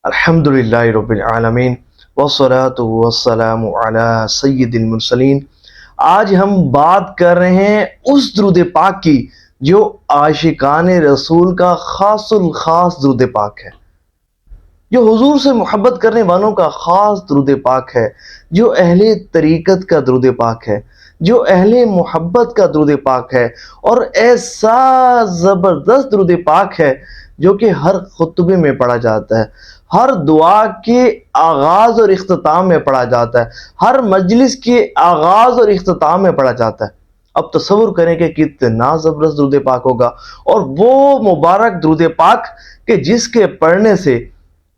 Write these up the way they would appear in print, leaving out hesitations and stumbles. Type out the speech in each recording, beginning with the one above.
الحمدللہ رب العالمین والصلاة والسلام علی سید المرسلین۔ آج ہم بات کر رہے ہیں اس درود پاک کی جو عاشقان رسول کا خاص الخاص درود پاک ہے، جو حضور سے محبت کرنے والوں کا خاص درود پاک ہے، جو اہل طریقت کا درود پاک ہے، جو اہل محبت کا درود پاک ہے، اور ایسا زبردست درود پاک ہے جو کہ ہر خطبے میں پڑھا جاتا ہے، ہر دعا کے آغاز اور اختتام میں پڑھا جاتا ہے، ہر مجلس کے آغاز اور اختتام میں پڑھا جاتا ہے۔ اب تصور کریں کہ کتنا زبردست درود پاک ہوگا، اور وہ مبارک درود پاک کہ جس کے پڑھنے سے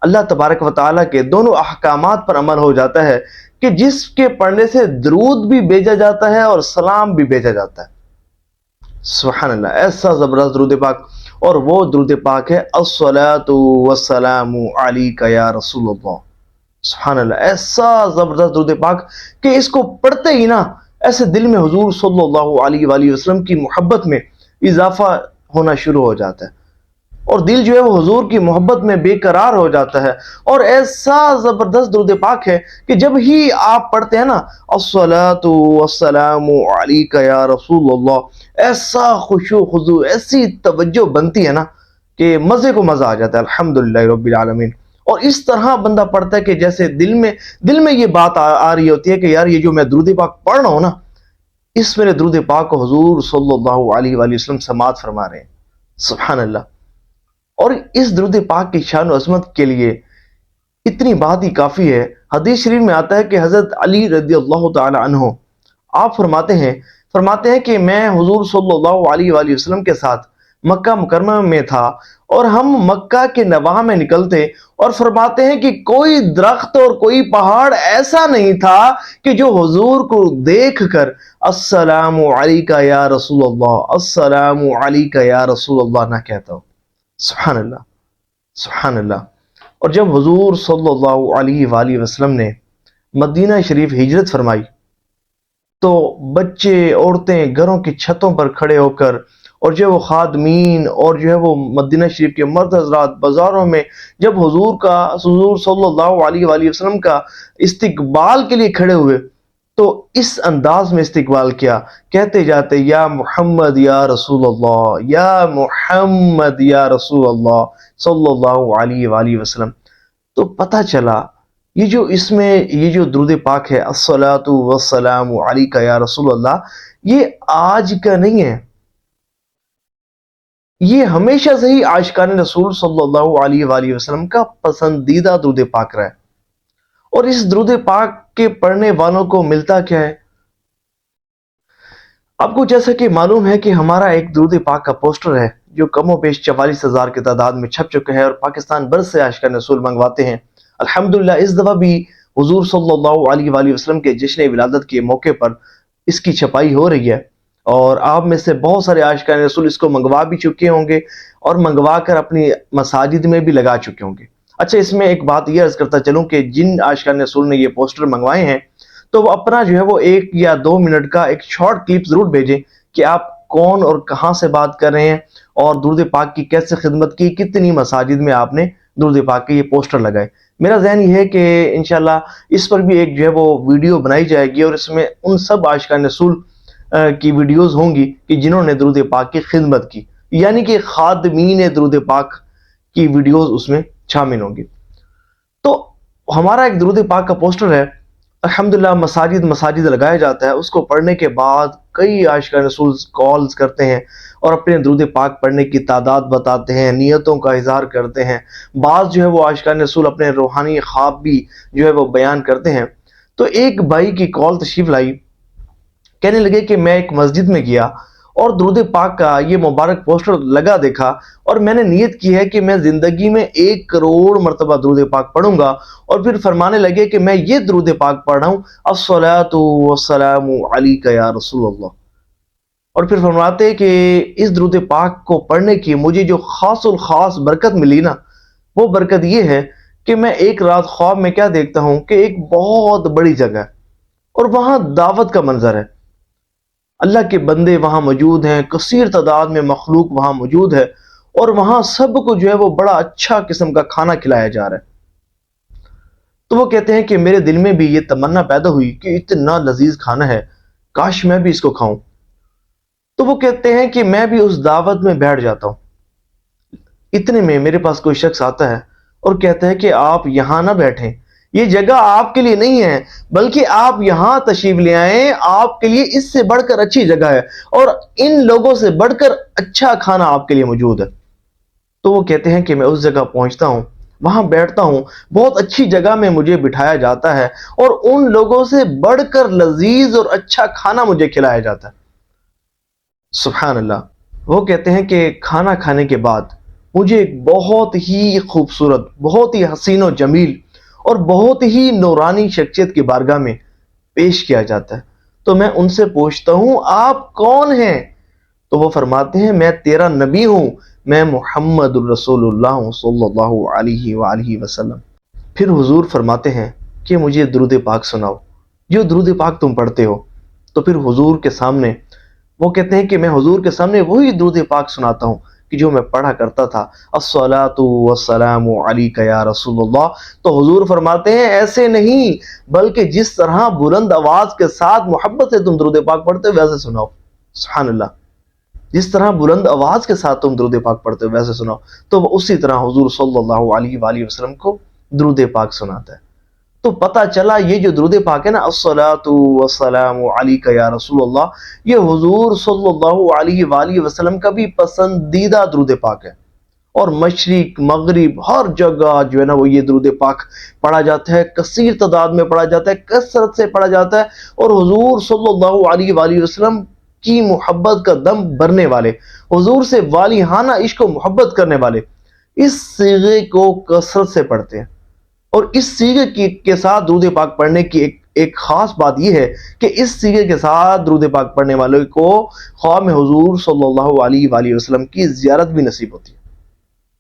اللہ تبارک و تعالیٰ کے دونوں احکامات پر عمل ہو جاتا ہے، کہ جس کے پڑھنے سے درود بھی بھیجا جاتا ہے اور سلام بھی بھیجا جاتا ہے۔ سبحان اللہ، ایسا زبردست درود پاک، اور وہ درود پاک ہے الصلاۃ والسلام علیک یا رسول اللہ۔ سبحان اللہ، ایسا زبردست درود پاک کہ اس کو پڑھتے ہی نا ایسے دل میں حضور صلی اللہ علیہ وآلہ وسلم کی محبت میں اضافہ ہونا شروع ہو جاتا ہے، اور دل جو ہے وہ حضور کی محبت میں بے قرار ہو جاتا ہے۔ اور ایسا زبردست درود پاک ہے کہ جب ہی آپ پڑھتے ہیں نا الصلاۃ والسلام علیک یا رسول اللہ، ایسا خشوع خضوع، ایسی توجہ بنتی ہے نا کہ مزے کو مزہ آ جاتا ہے۔ الحمدللہ رب العالمین۔ اور اس طرح بندہ پڑھتا ہے کہ جیسے دل میں یہ بات آ رہی ہوتی ہے کہ یار یہ جو میں درود پاک پڑھ رہا ہوں نا، اس میرے درود پاک کو حضور صلی اللہ علیہ وآلہ وسلم سماعت فرما رہے ہیں۔ سبحان اللہ۔ اور اس درود پاک کی شان و عظمت کے لیے اتنی بات ہی کافی ہے۔ حدیث شریف میں آتا ہے کہ حضرت علی رضی اللہ تعالی عنہ آپ فرماتے ہیں کہ میں حضور صلی اللہ علیہ وآلہ وسلم کے ساتھ مکہ مکرمہ میں تھا، اور ہم مکہ کے نواح میں نکلتے، اور فرماتے ہیں کہ کوئی درخت اور کوئی پہاڑ ایسا نہیں تھا کہ جو حضور کو دیکھ کر السلام علیک یا رسول اللہ، السلام علیک یا رسول اللہ نہ کہتا ہو۔ سبحان اللہ، سبحان اللہ۔ اور جب حضور صلی اللہ علیہ وآلہ وسلم نے مدینہ شریف ہجرت فرمائی تو بچے، عورتیں گھروں کی چھتوں پر کھڑے ہو کر، اور جو وہ خادمین اور جو ہے وہ مدینہ شریف کے مرد حضرات بازاروں میں جب حضور صلی اللہ علیہ وآلہ وسلم کا استقبال کے لیے کھڑے ہوئے تو اس انداز میں استقبال کیا، کہتے جاتے یا محمد یا رسول اللہ، یا محمد یا رسول اللہ صلی اللہ علیہ وآلہ وسلم۔ تو پتہ چلا یہ جو درود پاک ہے الصلاۃ والسلام علیک یا رسول اللہ، یہ آج کا نہیں ہے، یہ ہمیشہ سے ہی عاشقان رسول صلی اللہ علیہ وآلہ وسلم کا پسندیدہ درود پاک رہا ہے۔ اور اس درود پاک کے پڑھنے والوں کو ملتا کیا ہے؟ آپ کو جیسا کہ معلوم ہے کہ ہمارا ایک درود پاک کا پوسٹر ہے جو کم و بیش 44,000 کی تعداد میں چھپ چکا ہے، اور پاکستان بھر سے عاشقان رسول منگواتے ہیں۔ الحمدللہ اس دفعہ بھی حضور صلی اللہ علیہ وآلہ وسلم کے جشن ولادت کے موقع پر اس کی چھپائی ہو رہی ہے، اور آپ میں سے بہت سارے عاشقان رسول اس کو منگوا بھی چکے ہوں گے، اور منگوا کر اپنی مساجد میں بھی لگا چکے ہوں گے۔ اچھا، اس میں ایک بات یہ عرض کرتا چلوں کہ جن عاشقان رسول نے یہ پوسٹر منگوائے ہیں تو وہ اپنا جو ہے وہ 1 یا 2 منٹ کا ایک شارٹ کلپ ضرور بھیجیں کہ آپ کون اور کہاں سے بات کر رہے ہیں، اور درود پاک کی کیسے خدمت کی، کتنی مساجد میں آپ نے درود پاک کے یہ پوسٹر لگائے۔ میرا ذہن یہ ہے کہ انشاءاللہ اس پر بھی ایک جو ہے وہ ویڈیو بنائی جائے گی، اور اس میں ان سب عاشقان رسول کی ویڈیوز ہوں گی کہ جنہوں نے درود پاک کی خدمت کی، یعنی کہ خادمین درود پاک کی ویڈیوز اس میں شامل ہوں گی۔ تو ہمارا ایک درود پاک کا پوسٹر ہے، الحمدللہ مساجد لگایا جاتا ہے۔ اس کو پڑھنے کے بعد کئی عاشقان رسول کالز کرتے ہیں اور اپنے درود پاک پڑھنے کی تعداد بتاتے ہیں، نیتوں کا اظہار کرتے ہیں۔ بعض جو ہے وہ عاشقان رسول اپنے روحانی خواب بھی جو ہے وہ بیان کرتے ہیں۔ تو ایک بھائی کی کال تشریف لائی، کہنے لگے کہ میں ایک مسجد میں گیا اور درود پاک کا یہ مبارک پوسٹر لگا دیکھا، اور میں نے نیت کی ہے کہ میں زندگی میں 1 کروڑ مرتبہ درود پاک پڑھوں گا۔ اور پھر فرمانے لگے کہ میں یہ درود پاک پڑھ رہا ہوں الصلاۃ والسلام علیک یا رسول اللہ۔ اور پھر فرماتے کہ اس درود پاک کو پڑھنے کی مجھے جو خاص الخاص برکت ملی نا، وہ برکت یہ ہے کہ میں ایک رات خواب میں کیا دیکھتا ہوں کہ ایک بہت بڑی جگہ ہے، اور وہاں دعوت کا منظر ہے، اللہ کے بندے وہاں موجود ہیں، کثیر تعداد میں مخلوق وہاں موجود ہے، اور وہاں سب کو جو ہے وہ بڑا اچھا قسم کا کھانا کھلایا جا رہا ہے۔ تو وہ کہتے ہیں کہ میرے دل میں بھی یہ تمنا پیدا ہوئی کہ اتنا لذیذ کھانا ہے، کاش میں بھی اس کو کھاؤں۔ تو وہ کہتے ہیں کہ میں بھی اس دعوت میں بیٹھ جاتا ہوں۔ اتنے میں میرے پاس کوئی شخص آتا ہے اور کہتا ہے کہ آپ یہاں نہ بیٹھیں، یہ جگہ آپ کے لیے نہیں ہے، بلکہ آپ یہاں تشریف لے آئیں، آپ کے لیے اس سے بڑھ کر اچھی جگہ ہے، اور ان لوگوں سے بڑھ کر اچھا کھانا آپ کے لیے موجود ہے۔ تو وہ کہتے ہیں کہ میں اس جگہ پہنچتا ہوں، وہاں بیٹھتا ہوں، بہت اچھی جگہ میں مجھے بٹھایا جاتا ہے، اور ان لوگوں سے بڑھ کر لذیذ اور اچھا کھانا مجھے کھلایا جاتا ہے۔ سبحان اللہ۔ وہ کہتے ہیں کہ کھانا کھانے کے بعد مجھے ایک بہت ہی خوبصورت، بہت ہی حسین و جمیل اور بہت ہی نورانی شخصیت کی بارگاہ میں پیش کیا جاتا ہے۔ تو میں ان سے پوچھتا ہوں آپ کون ہیں؟ تو وہ فرماتے ہیں میں تیرا نبی ہوں، میں محمد الرسول اللہ صلی اللہ علیہ وآلہ وسلم۔ پھر حضور فرماتے ہیں کہ مجھے درود پاک سناؤ، جو درود پاک تم پڑھتے ہو۔ تو پھر حضور کے سامنے وہ کہتے ہیں کہ میں حضور کے سامنے وہی درود پاک سناتا ہوں کہ جو میں پڑھا کرتا تھا، الصلاۃ والسلام علیک یا رسول اللہ۔ تو حضور فرماتے ہیں ایسے نہیں، بلکہ جس طرح بلند آواز کے ساتھ محبت سے تم درود پاک پڑھتے ہو ویسے سناؤ۔ سبحان اللہ۔ جس طرح بلند آواز کے ساتھ تم درود پاک پڑھتے ہو ویسے سناؤ۔ تو وہ اسی طرح حضور صلی اللہ علیہ وآلہ وسلم کو درود پاک سناتا ہے۔ تو پتہ چلا یہ جو درود پاک ہے نا، الصلاۃ والسلام علیک یا رسول اللہ، یہ حضور صلی اللہ علیہ وآلہ وسلم کا بھی پسندیدہ درود پاک ہے، اور مشرق مغرب ہر جگہ جو ہے نا وہ یہ درود پاک پڑھا جاتا ہے، کثیر تعداد میں پڑھا جاتا ہے، کثرت سے پڑھا جاتا ہے، اور حضور صلی اللہ علیہ وآلہ وسلم کی محبت کا دم بھرنے والے، حضور سے والہانہ عشق و محبت کرنے والے اس صیغے کو کثرت سے پڑھتے ہیں۔ اور اس صیغے کے ساتھ درود پاک پڑھنے کی ایک خاص بات یہ ہے کہ اس صیغے کے ساتھ درود پاک پڑھنے والوں کو خواہ میں حضور صلی اللہ علیہ وآلہ وسلم کی زیارت بھی نصیب ہوتی ہے،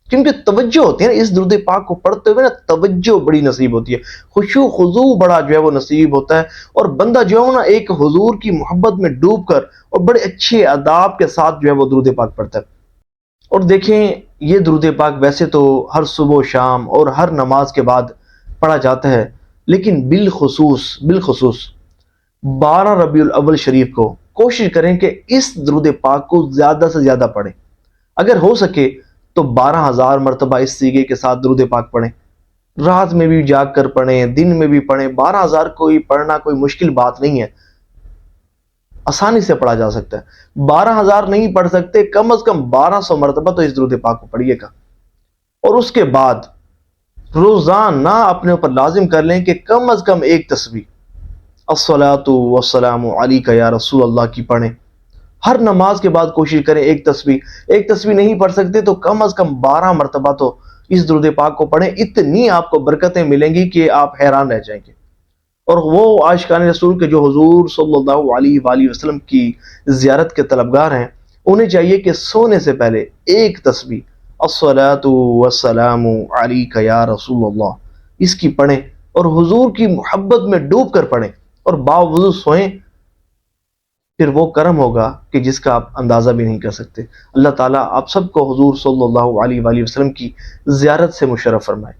کیونکہ توجہ ہوتی ہے نا اس درود پاک کو پڑھتے ہوئے نا، توجہ بڑی نصیب ہوتی ہے، خشوع خضوع بڑا جو ہے وہ نصیب ہوتا ہے، اور بندہ جو ہے نا ایک حضور کی محبت میں ڈوب کر اور بڑے اچھے آداب کے ساتھ جو ہے وہ درود پاک پڑھتا ہے۔ اور دیکھیں یہ درود پاک ویسے تو ہر صبح و شام اور ہر نماز کے بعد پڑھا جاتا ہے، لیکن بالخصوص 12 ربیع الاول شریف کو کوشش کریں کہ اس درود پاک کو زیادہ سے زیادہ پڑھیں، اگر ہو سکے تو 12,000 مرتبہ اس سیغے کے ساتھ درود پاک پڑھیں، رات میں بھی جاگ کر پڑھیں، دن میں بھی پڑھیں۔ 12,000 کوئی پڑھنا کوئی مشکل بات نہیں ہے، آسانی سے پڑھا جا سکتا ہے۔ 12,000 نہیں پڑھ سکتے، کم از کم 1200 مرتبہ تو اس درود پاک کو پڑھیے گا، اور اس کے بعد روزانہ اپنے اوپر لازم کر لیں کہ کم از کم ایک تسبیح الصلاۃ والسلام علیک یا رسول اللہ کی پڑھیں۔ ہر نماز کے بعد کوشش کریں ایک تسبیح نہیں پڑھ سکتے تو کم از کم 12 مرتبہ تو اس درود پاک کو پڑھیں، اتنی آپ کو برکتیں ملیں گی کہ آپ حیران رہ جائیں گے۔ اور وہ عاشقان رسول کے جو حضور صلی اللہ علیہ وآلہ وسلم کی زیارت کے طلبگار ہیں، انہیں چاہیے کہ سونے سے پہلے ایک تسبیح الصلاۃ والسلام علیک یا رسول اللہ اس کی پڑھیں، اور حضور کی محبت میں ڈوب کر پڑھیں اور باوضو سوئیں، پھر وہ کرم ہوگا کہ جس کا آپ اندازہ بھی نہیں کر سکتے۔ اللہ تعالیٰ آپ سب کو حضور صلی اللہ علیہ وآلہ وسلم کی زیارت سے مشرف فرمائے۔